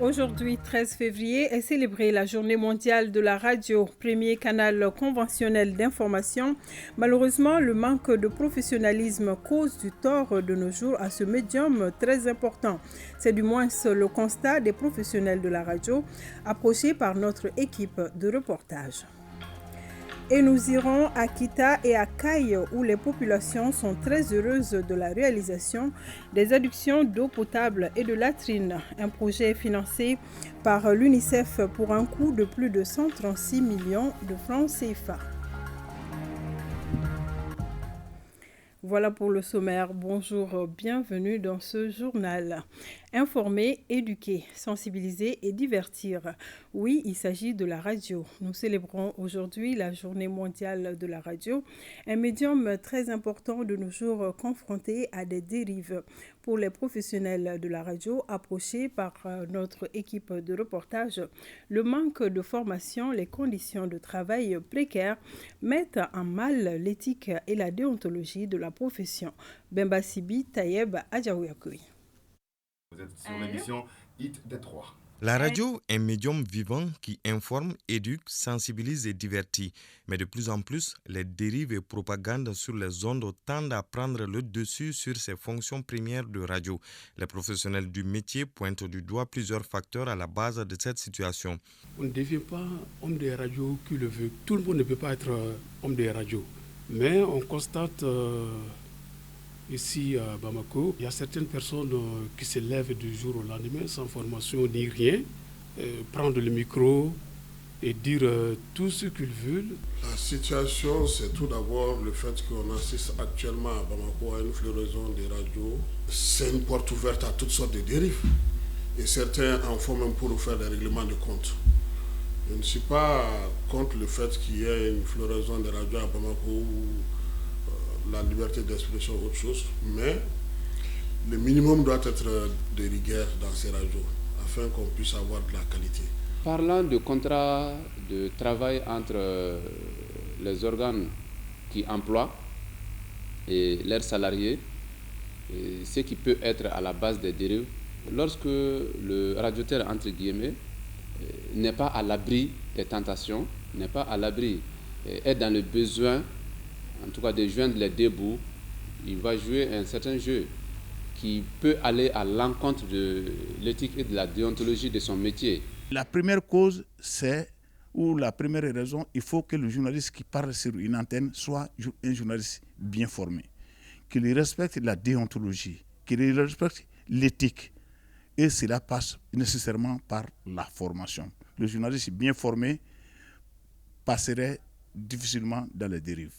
Aujourd'hui, 13 février, est célébrée la Journée mondiale de la radio, premier canal conventionnel d'information. Malheureusement, le manque de professionnalisme cause du tort de nos jours à ce médium très important. C'est du moins le constat des professionnels de la radio, approchés par notre équipe de reportage. Et nous irons à Kita et à Caille où les populations sont très heureuses de la réalisation des adductions d'eau potable et de latrines. Un projet financé par l'UNICEF pour un coût de plus de 136 millions de francs CFA. Voilà pour le sommaire. Bonjour, bienvenue dans ce journal. Informer, éduquer, sensibiliser et divertir. Oui, il s'agit de la radio. Nous célébrons aujourd'hui la Journée mondiale de la radio, un médium très important de nos jours confronté à des dérives. Pour les professionnels de la radio approchés par notre équipe de reportage, le manque de formation, les conditions de travail précaires mettent en mal l'éthique et la déontologie de la profession. Bemba Sibi Tayeb Adjaouyakoui. Vous êtes sur l'émission Hit des Trois. La radio est un médium vivant qui informe, éduque, sensibilise et divertit. Mais de plus en plus, les dérives et propagandes sur les ondes tendent à prendre le dessus sur ces fonctions premières de radio. Les professionnels du métier pointent du doigt plusieurs facteurs à la base de cette situation. On ne devient pas homme des radios qui le veut. Tout le monde ne peut pas être homme des radios. Mais on constate ici à Bamako, il y a certaines personnes qui se lèvent du jour au lendemain sans formation ni rien, prendre le micro et dire tout ce qu'ils veulent. La situation, c'est tout d'abord le fait qu'on assiste actuellement à Bamako à une floraison des radios. C'est une porte ouverte à toutes sortes de dérives. Et certains en font même pour faire des règlements de compte. Je ne suis pas contre le fait qu'il y ait une floraison des radios à Bamako ou la liberté d'expression ou autre chose, mais le minimum doit être de rigueur dans ces radios afin qu'on puisse avoir de la qualité. Parlant de contrat de travail entre les organes qui emploient et leurs salariés, et ce qui peut être à la base des dérives, lorsque le radioteur, entre guillemets, n'est pas à l'abri des tentations, n'est pas à l'abri, est dans le besoin, en tout cas de joindre les deux bouts, il va jouer un certain jeu qui peut aller à l'encontre de l'éthique et de la déontologie de son métier. La première cause, la première raison, il faut que le journaliste qui parle sur une antenne soit un journaliste bien formé, qu'il respecte la déontologie, qu'il respecte l'éthique. Et cela passe nécessairement par la formation. Le journaliste bien formé passerait difficilement dans les dérives.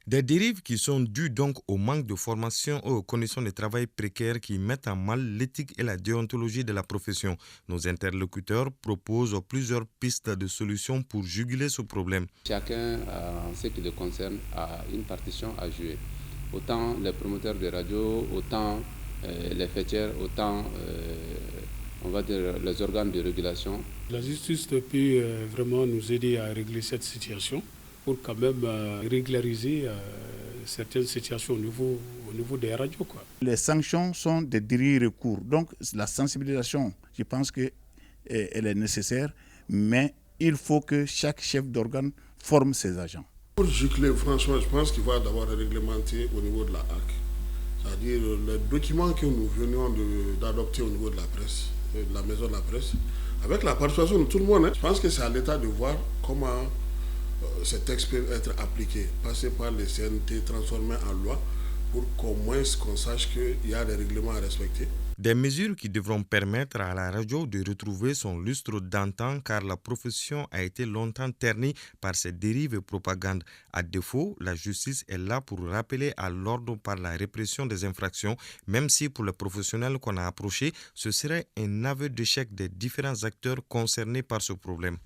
Des dérives qui sont dues donc au manque de formation et aux conditions de travail précaires qui mettent en mal l'éthique et la déontologie de la profession. Nos interlocuteurs proposent plusieurs pistes de solutions pour juguler ce problème. Chacun, en ce qui le concerne, a une partition à jouer. Autant les promoteurs de radio, autant les fêtières, autant on va dire les organes de régulation. La justice peut vraiment nous aider à régler cette situation pour quand même régulariser certaines situations au niveau des radios, quoi. Les sanctions sont des derniers recours. Donc la sensibilisation, je pense qu'elle est nécessaire, mais il faut que chaque chef d'organe forme ses agents. Pour gicler, franchement, je pense qu'il va d'abord réglementer au niveau de la HAC. C'est-à-dire les documents que nous venions d'adopter au niveau de la presse, de la maison de la presse, avec la participation de tout le monde. Je pense que c'est à l'État de voir comment ces textes peuvent être appliqués, passer par les CNT, transformés en loi, pour qu'au moins qu'on sache qu'il y a des règlements à respecter. Des mesures qui devront permettre à la radio de retrouver son lustre d'antan car la profession a été longtemps ternie par ces dérives et propagandes. À défaut, la justice est là pour rappeler à l'ordre par la répression des infractions, même si pour les professionnels qu'on a approchés, ce serait un aveu d'échec des différents acteurs concernés par ce problème.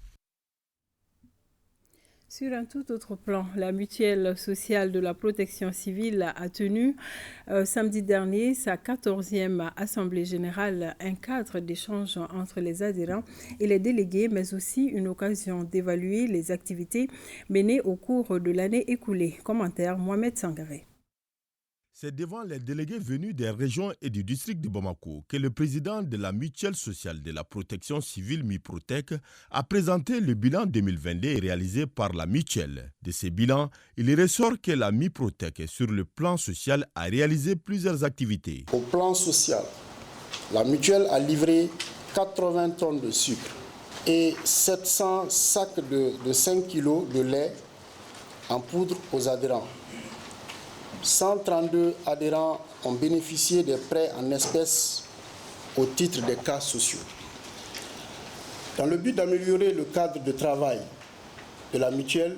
Sur un tout autre plan, la mutuelle sociale de la protection civile a tenu samedi dernier sa 14e assemblée générale, un cadre d'échange entre les adhérents et les délégués, mais aussi une occasion d'évaluer les activités menées au cours de l'année écoulée. Commentaire Mohamed Sangaré. C'est devant les délégués venus des régions et du district de Bamako que le président de la mutuelle sociale de la protection civile MIPROTEC a présenté le bilan 2022 réalisé par la mutuelle. De ce bilan, il ressort que la MIPROTEC, sur le plan social, a réalisé plusieurs activités. Au plan social, la mutuelle a livré 80 tonnes de sucre et 700 sacs de 5 kg de lait en poudre aux adhérents. 132 adhérents ont bénéficié des prêts en espèces au titre des cas sociaux. Dans le but d'améliorer le cadre de travail de la mutuelle,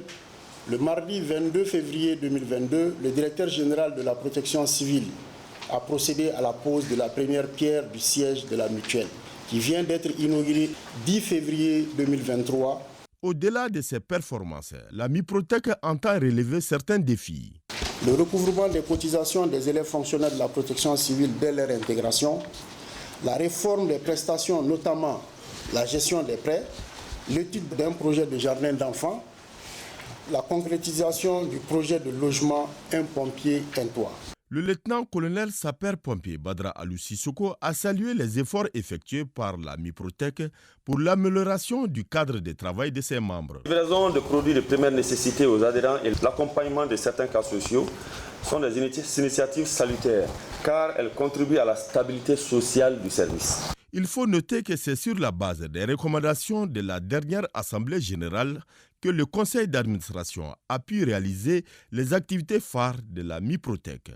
le mardi 22 février 2022, le directeur général de la protection civile a procédé à la pose de la première pierre du siège de la mutuelle, qui vient d'être inauguré 10 février 2023. Au-delà de ces performances, la MIPROTEC entend relever certains défis. Le recouvrement des cotisations des élèves fonctionnaires de la protection civile dès leur intégration, la réforme des prestations, notamment la gestion des prêts, l'étude d'un projet de jardin d'enfants, la concrétisation du projet de logement Un pompier, un toit. Le lieutenant-colonel sapeur-pompier Badra Alou Sissoko a salué les efforts effectués par la MIPROTEC pour l'amélioration du cadre de travail de ses membres. La livraison de produits de première nécessité aux adhérents et l'accompagnement de certains cas sociaux sont des initiatives salutaires car elles contribuent à la stabilité sociale du service. Il faut noter que c'est sur la base des recommandations de la dernière Assemblée générale que le conseil d'administration a pu réaliser les activités phares de la MIPROTEC.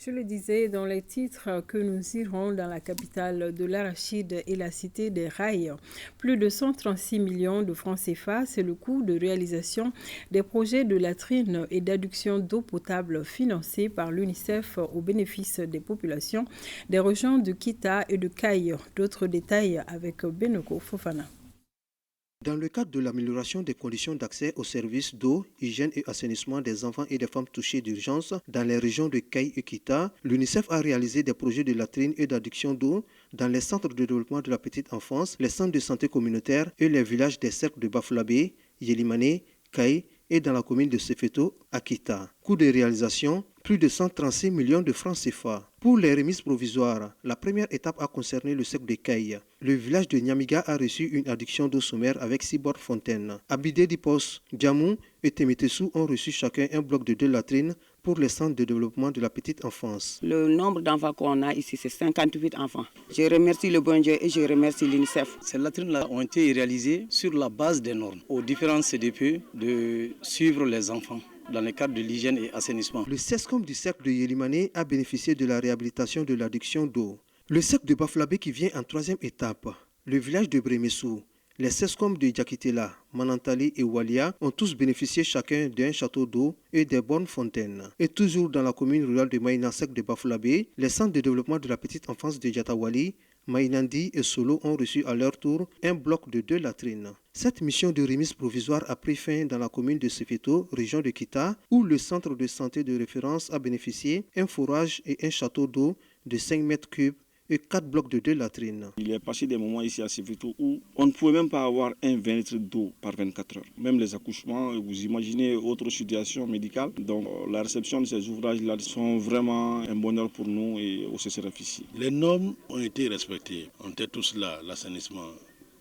Je le disais dans les titres que nous irons dans la capitale de l'Arachide et la cité des rails. Plus de 136 millions de francs CFA, c'est le coût de réalisation des projets de latrines et d'adduction d'eau potable financés par l'UNICEF au bénéfice des populations des régions de Kita et de Kaï. D'autres détails avec Benoko Fofana. Dans le cadre de l'amélioration des conditions d'accès aux services d'eau, hygiène et assainissement des enfants et des femmes touchées d'urgence dans les régions de Kaï et Kita, l'UNICEF a réalisé des projets de latrines et d'adduction d'eau dans les centres de développement de la petite enfance, les centres de santé communautaires et les villages des cercles de Bafulabé, Yelimane, Kaï et dans la commune de Sefeto à Kita. Coût de réalisation, plus de 136 millions de francs CFA. Pour les remises provisoires, la première étape a concerné le cercle de Kaï. Le village de Nyamiga a reçu une adduction d'eau sommaire avec 6 bords fontaines. Abidé Dipos, Djamou et Temetesu ont reçu chacun un bloc de 2 latrines pour les centres de développement de la petite enfance. Le nombre d'enfants qu'on a ici, c'est 58 enfants. Je remercie le bon Dieu et je remercie l'UNICEF. Ces latrines-là ont été réalisées sur la base des normes aux différents CDPE de suivre les enfants dans le cadre de l'hygiène et assainissement. Le CESCOM du cercle de Yelimane a bénéficié de la réhabilitation de l'adduction d'eau. Le cercle de Bafulabé qui vient en 3e étape. Le village de Bremessou. Les CESCOM de Djakitela, Manantali et Walia ont tous bénéficié chacun d'un château d'eau et des bonnes fontaines. Et toujours dans la commune rurale de Maïnasek de Bafulabé, les centres de développement de la petite enfance de Djatawali, Maïnandi et Solo ont reçu à leur tour un bloc de 2 latrines. Cette mission de remise provisoire a pris fin dans la commune de Sefeto, région de Kita, où le centre de santé de référence a bénéficié d'un forage et un château d'eau de 5 mètres cubes et 4 blocs de 2 latrines. Il est passé des moments ici à Sefeto où on ne pouvait même pas avoir un 20 litres d'eau par 24 heures. Même les accouchements, vous imaginez autre situation médicale. Donc la réception de ces ouvrages-là sont vraiment un bonheur pour nous et au CCRF ici. Les normes ont été respectées. On était tous là, l'assainissement,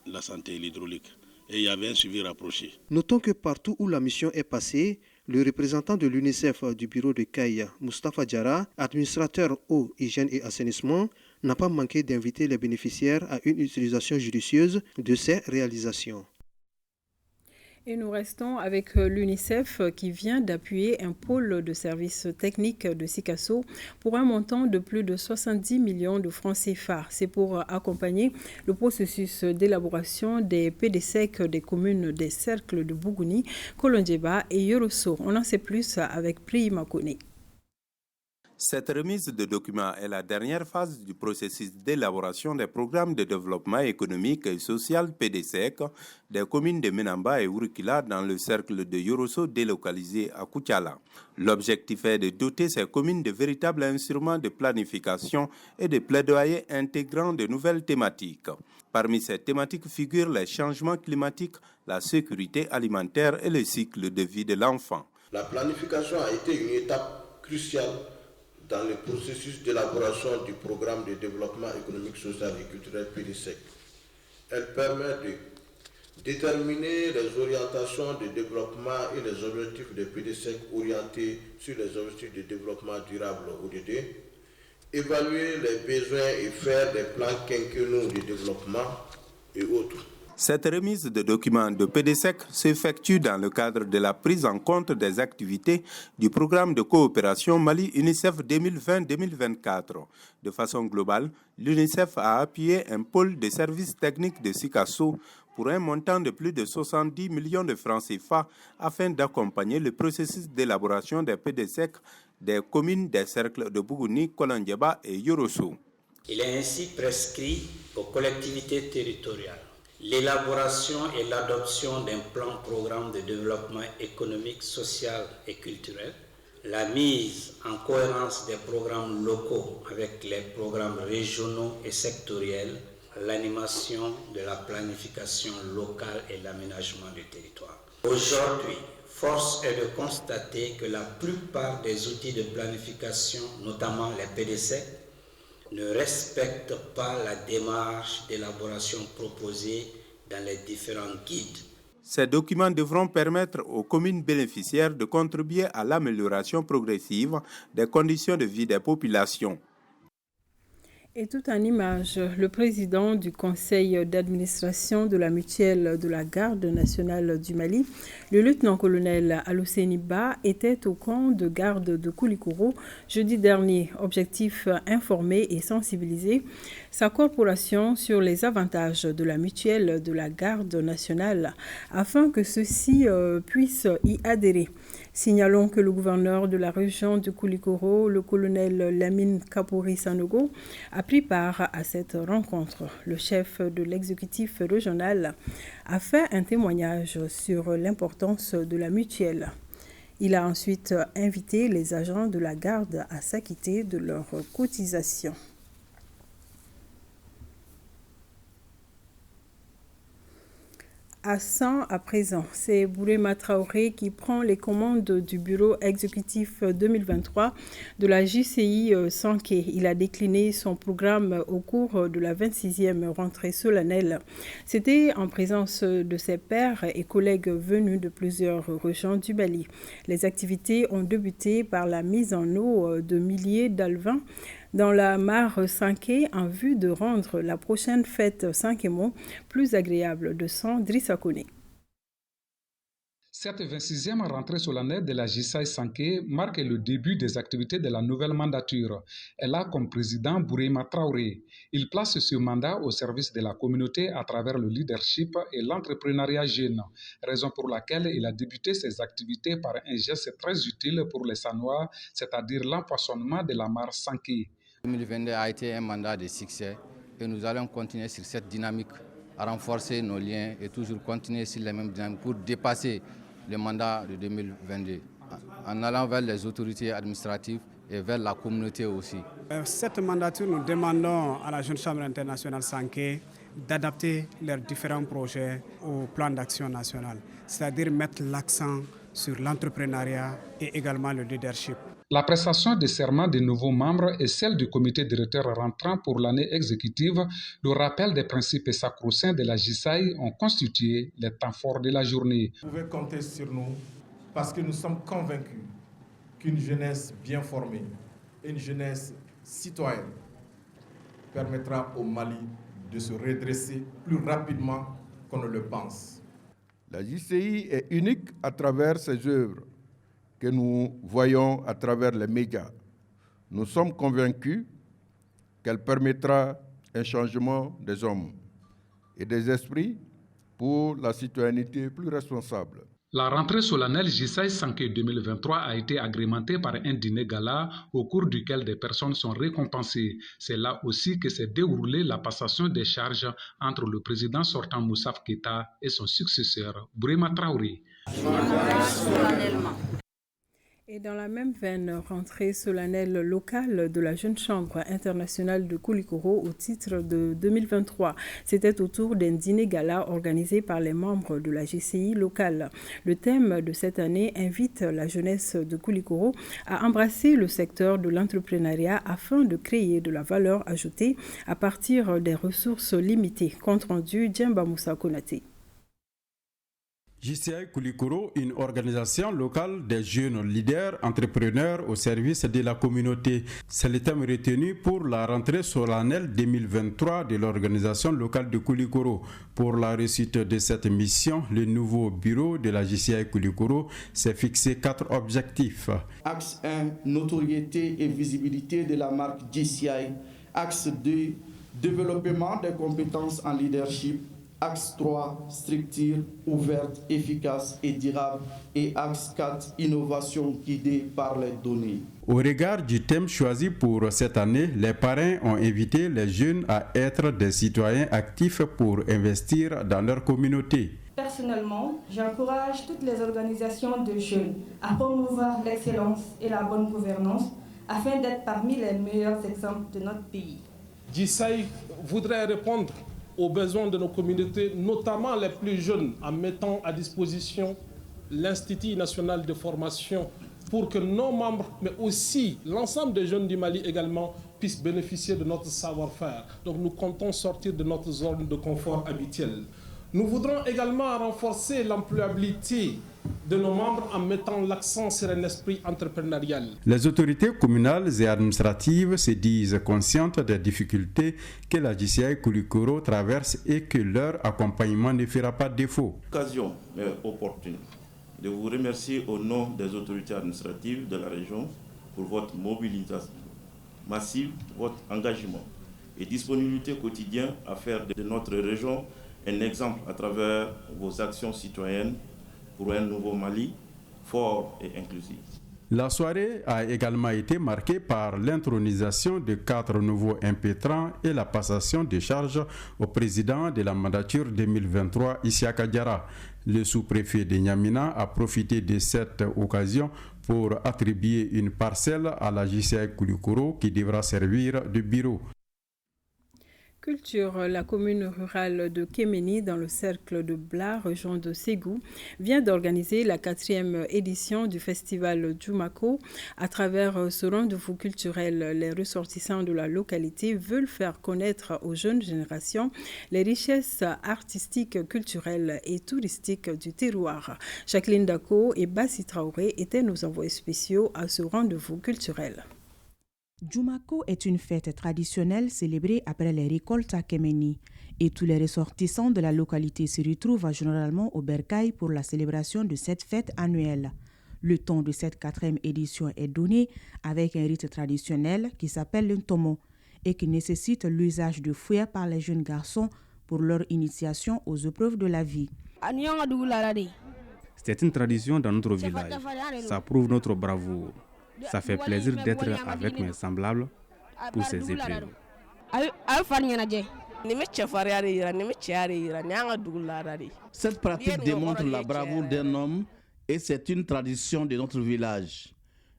la santé et l'hydraulique. Et il y avait un suivi rapproché. Notons que partout où la mission est passée, le représentant de l'UNICEF du bureau de Kaï, Moustapha Diarra, administrateur eau, hygiène et assainissement, n'a pas manqué d'inviter les bénéficiaires à une utilisation judicieuse de ces réalisations. Et nous restons avec l'UNICEF qui vient d'appuyer un pôle de services techniques de Sikasso pour un montant de plus de 70 millions de francs CFA. C'est pour accompagner le processus d'élaboration des PDSEC des communes des cercles de Bougouni, Kolondjeba et Yorosso. On en sait plus avec Pri Makone. Cette remise de documents est la dernière phase du processus d'élaboration des programmes de développement économique et social PDSEC des communes de Menamba et Urukila dans le cercle de Yorosso délocalisé à Koutiala. L'objectif est de doter ces communes de véritables instruments de planification et de plaidoyer intégrant de nouvelles thématiques. Parmi ces thématiques figurent les changements climatiques, la sécurité alimentaire et le cycle de vie de l'enfant. La planification a été une étape cruciale dans le processus d'élaboration du programme de développement économique, social et culturel PDSEC. Elle permet de déterminer les orientations de développement et les objectifs de PDSEC orientés sur les objectifs de développement durable ODD, évaluer les besoins et faire des plans quinquennaux de développement et autres. Cette remise de documents de PDSEC s'effectue dans le cadre de la prise en compte des activités du programme de coopération Mali-UNICEF 2020-2024. De façon globale, l'UNICEF a appuyé un pôle de services techniques de Sikasso pour un montant de plus de 70 millions de francs CFA afin d'accompagner le processus d'élaboration des PDSEC des communes des cercles de Bougouni, Kolangeba et Yorosso. Il est ainsi prescrit aux collectivités territoriales l'élaboration et l'adoption d'un plan-programme de développement économique, social et culturel, la mise en cohérence des programmes locaux avec les programmes régionaux et sectoriels, l'animation de la planification locale et l'aménagement du territoire. Aujourd'hui, force est de constater que la plupart des outils de planification, notamment les PDSEC, ne respectent pas la démarche d'élaboration proposée dans les différents guides. Ces documents devront permettre aux communes bénéficiaires de contribuer à l'amélioration progressive des conditions de vie des populations. Et tout en image, le président du conseil d'administration de la mutuelle de la garde nationale du Mali, le lieutenant-colonel Alouseni Ba, était au camp de garde de Koulikoro jeudi dernier. Objectif, informer et sensibiliser sa corporation sur les avantages de la mutuelle de la garde nationale afin que ceux-ci puissent y adhérer. Signalons que le gouverneur de la région de Koulikoro, le colonel Lamine Kapouri Sanogo, a pris part à cette rencontre. Le chef de l'exécutif régional a fait un témoignage sur l'importance de la mutuelle. Il a ensuite invité les agents de la garde à s'acquitter de leurs cotisations. À 100 à présent, c'est Bourema Traoré qui prend les commandes du bureau exécutif 2023 de la JCI Sanké. Il a décliné son programme au cours de la 26e rentrée solennelle. C'était en présence de ses pairs et collègues venus de plusieurs régions du Mali. Les activités ont débuté par la mise en eau de milliers d'alevins dans la mare Sanké en vue de rendre la prochaine fête Sankémo plus agréable de son Drissa Koné. Cette 26e rentrée solennelle de la JCI Sanké marque le début des activités de la nouvelle mandature. Elle a comme président Bourema Traoré. Il place ce mandat au service de la communauté à travers le leadership et l'entrepreneuriat jeune, raison pour laquelle il a débuté ses activités par un geste très utile pour les Sanois, c'est-à-dire l'empoisonnement de la mare Sanké. 2022 a été un mandat de succès et nous allons continuer sur cette dynamique, à renforcer nos liens et toujours continuer sur les mêmes dynamiques pour dépasser le mandat de 2022 en allant vers les autorités administratives et vers la communauté aussi. Cette mandature, nous demandons à la Jeune Chambre internationale Sanké d'adapter leurs différents projets au plan d'action national, c'est-à-dire mettre l'accent sur l'entrepreneuriat et également le leadership. La prestation de serment des nouveaux membres et celle du comité directeur rentrant pour l'année exécutive, le rappel des principes sacro-saints de la JCI ont constitué les temps forts de la journée. Vous pouvez compter sur nous parce que nous sommes convaincus qu'une jeunesse bien formée, une jeunesse citoyenne permettra au Mali de se redresser plus rapidement qu'on ne le pense. La JCI est unique à travers ses œuvres que nous voyons à travers les médias. Nous sommes convaincus qu'elle permettra un changement des hommes et des esprits pour la citoyenneté plus responsable. La rentrée solennelle JCI Sanké 2023 a été agrémentée par un dîner gala au cours duquel des personnes sont récompensées. C'est là aussi que s'est déroulée la passation des charges entre le président sortant Moussaf Keita et son successeur Bourema Traoré. Et dans la même veine, rentrée solennelle locale de la Jeune Chambre internationale de Koulikoro au titre de 2023. C'était autour d'un dîner gala organisé par les membres de la GCI locale. Le thème de cette année invite la jeunesse de Koulikoro à embrasser le secteur de l'entrepreneuriat afin de créer de la valeur ajoutée à partir des ressources limitées. Compte rendu Djemba Moussa Konaté. JCI Koulikoro, une organisation locale des jeunes leaders entrepreneurs au service de la communauté. C'est le thème retenu pour la rentrée solennelle 2023 de l'organisation locale de Koulikoro. Pour la réussite de cette mission, le nouveau bureau de la JCI Koulikoro s'est fixé 4 objectifs. Axe 1, notoriété et visibilité de la marque JCI. Axe 2, développement des compétences en leadership. Axe 3, structure ouverte, efficace et durable. Et axe 4, innovation guidée par les données. Au regard du thème choisi pour cette année, les parrains ont invité les jeunes à être des citoyens actifs pour investir dans leur communauté. Personnellement, j'encourage toutes les organisations de jeunes à promouvoir l'excellence et la bonne gouvernance afin d'être parmi les meilleurs exemples de notre pays. JCI voudrait répondre aux besoins de nos communautés, notamment les plus jeunes, en mettant à disposition l'Institut national de formation pour que nos membres, mais aussi l'ensemble des jeunes du Mali également, puissent bénéficier de notre savoir-faire. Donc nous comptons sortir de notre zone de confort habituelle. Nous voudrons également renforcer l'employabilité de nos membres en mettant l'accent sur un esprit entrepreneurial. Les autorités communales et administratives se disent conscientes des difficultés que la JCI Koulikoro traverse et que leur accompagnement ne fera pas défaut. L'occasion est opportune de vous remercier au nom des autorités administratives de la région pour votre mobilisation massive, votre engagement et disponibilité quotidienne à faire de notre région un exemple à travers vos actions citoyennes pour un nouveau Mali fort et inclusif. La soirée a également été marquée par l'intronisation de 4 nouveaux impétrants et la passation de charges au président de la mandature 2023, Isiaka Diarra. Le sous-préfet de Niamina a profité de cette occasion pour attribuer une parcelle à la JCI Koulikoro qui devra servir de bureau. Culture, la commune rurale de Kéméni, dans le cercle de Bla, région de Ségou, vient d'organiser la 4e édition du festival Djoumako. À travers ce rendez-vous culturel, les ressortissants de la localité veulent faire connaître aux jeunes générations les richesses artistiques, culturelles et touristiques du terroir. Jacqueline Dako et Bassi Traoré étaient nos envoyés spéciaux à ce rendez-vous culturel. Djoumako est une fête traditionnelle célébrée après les récoltes à Kéméni et tous les ressortissants de la localité se retrouvent généralement au Bercail pour la célébration de cette fête annuelle. Le ton de cette 4e édition est donné avec un rite traditionnel qui s'appelle le ntomo et qui nécessite l'usage de fouet par les jeunes garçons pour leur initiation aux épreuves de la vie. C'est une tradition dans notre village. Ça prouve notre bravoure. Ça fait plaisir d'être avec mes semblables pour ces épreuves. Cette pratique démontre la bravoure d'un homme et c'est une tradition de notre village.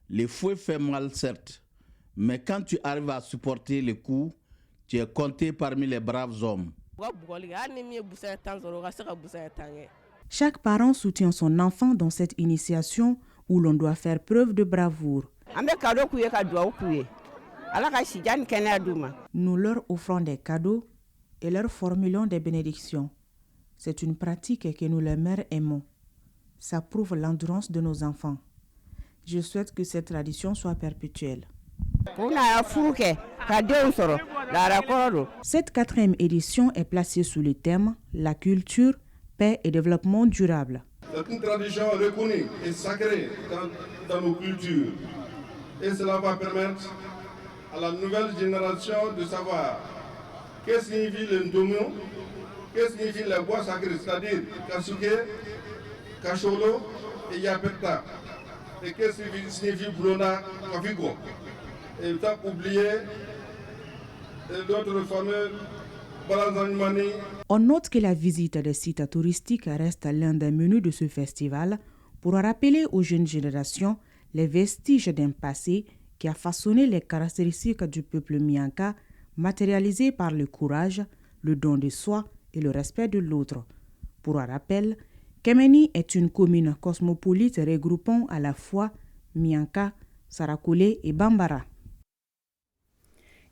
Le fouet fait mal certes, mais quand tu arrives à supporter les coups, tu es compté parmi les braves hommes. Chaque parent soutient son enfant dans cette initiation où l'on doit faire preuve de bravoure. Nous leur offrons des cadeaux et leur formulons des bénédictions. C'est une pratique que nous les mères aimons. Ça prouve l'endurance de nos enfants. Je souhaite que cette tradition soit perpétuelle. Cette 4e édition est placée sous le thème « La culture, paix et développement durable ». C'est une tradition reconnue et sacrée dans nos cultures. Et cela va permettre à la nouvelle génération de savoir qu'est-ce que signifie le ndomo, qu'est-ce que signifie les bois sacrés, c'est-à-dire Kasuke, Kacholo et Yapeta. Et qu'est-ce que signifie Blona, Kafigo. Et pas oublier d'autres fameux Balanzanimani. On note que la visite des sites touristiques reste l'un des menus de ce festival pour rappeler aux jeunes générations les vestiges d'un passé qui a façonné les caractéristiques du peuple Mianka, matérialisées par le courage, le don de soi et le respect de l'autre. Pour un rappel, Kéméni est une commune cosmopolite regroupant à la fois Mianka, Sarakoulé et Bambara.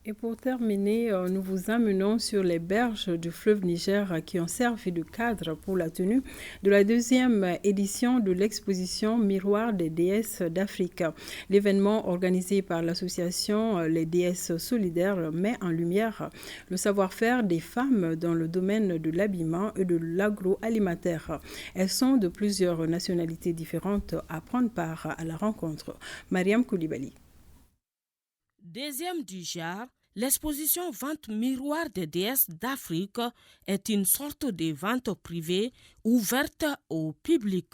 Et pour terminer, nous vous emmenons sur les berges du fleuve Niger qui ont servi de cadre pour la tenue de la deuxième édition de l'exposition Miroir des déesses d'Afrique. L'événement organisé par l'association Les Déesses Solidaires met en lumière le savoir-faire des femmes dans le domaine de l'habillement et de l'agroalimentaire. Elles sont de plusieurs nationalités différentes à prendre part à la rencontre. Mariam Koulibaly. Deuxième du genre, l'exposition Vente Miroir des déesses d'Afrique est une sorte de vente privée ouverte au public.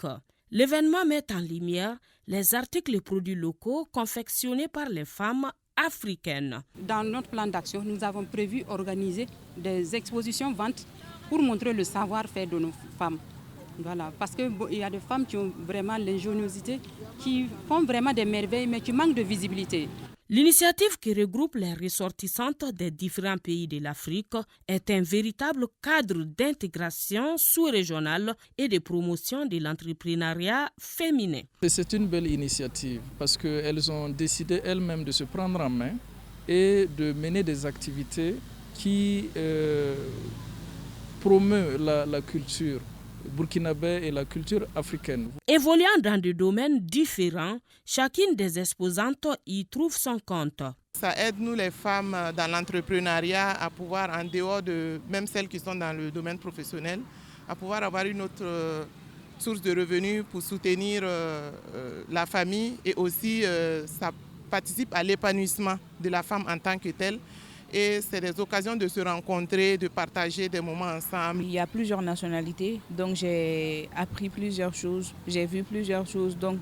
L'événement met en lumière les articles et produits locaux confectionnés par les femmes africaines. Dans notre plan d'action, nous avons prévu organiser des expositions ventes pour montrer le savoir-faire de nos femmes. Voilà, parce qu'il y a des femmes qui ont vraiment l'ingéniosité, qui font vraiment des merveilles, mais qui manquent de visibilité. L'initiative qui regroupe les ressortissantes des différents pays de l'Afrique est un véritable cadre d'intégration sous-régionale et de promotion de l'entrepreneuriat féminin. C'est une belle initiative parce qu'elles ont décidé elles-mêmes de se prendre en main et de mener des activités qui promeuvent la culture burkinabé et la culture africaine. Évoluant dans des domaines différents, chacune des exposantes y trouve son compte. Ça aide nous les femmes dans l'entrepreneuriat à pouvoir, en dehors de même celles qui sont dans le domaine professionnel, à pouvoir avoir une autre source de revenus pour soutenir la famille et aussi ça participe à l'épanouissement de la femme en tant que telle. Et c'est des occasions de se rencontrer, de partager des moments ensemble. Il y a plusieurs nationalités, donc j'ai appris plusieurs choses, j'ai vu plusieurs choses, donc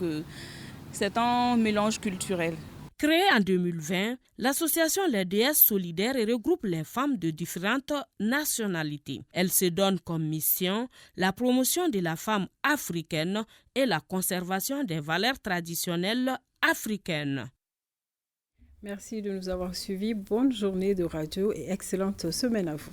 c'est un mélange culturel. Créée en 2020, l'association Les Déesses Solidaires regroupe les femmes de différentes nationalités. Elle se donne comme mission la promotion de la femme africaine et la conservation des valeurs traditionnelles africaines. Merci de nous avoir suivis. Bonne journée de radio et excellente semaine à vous.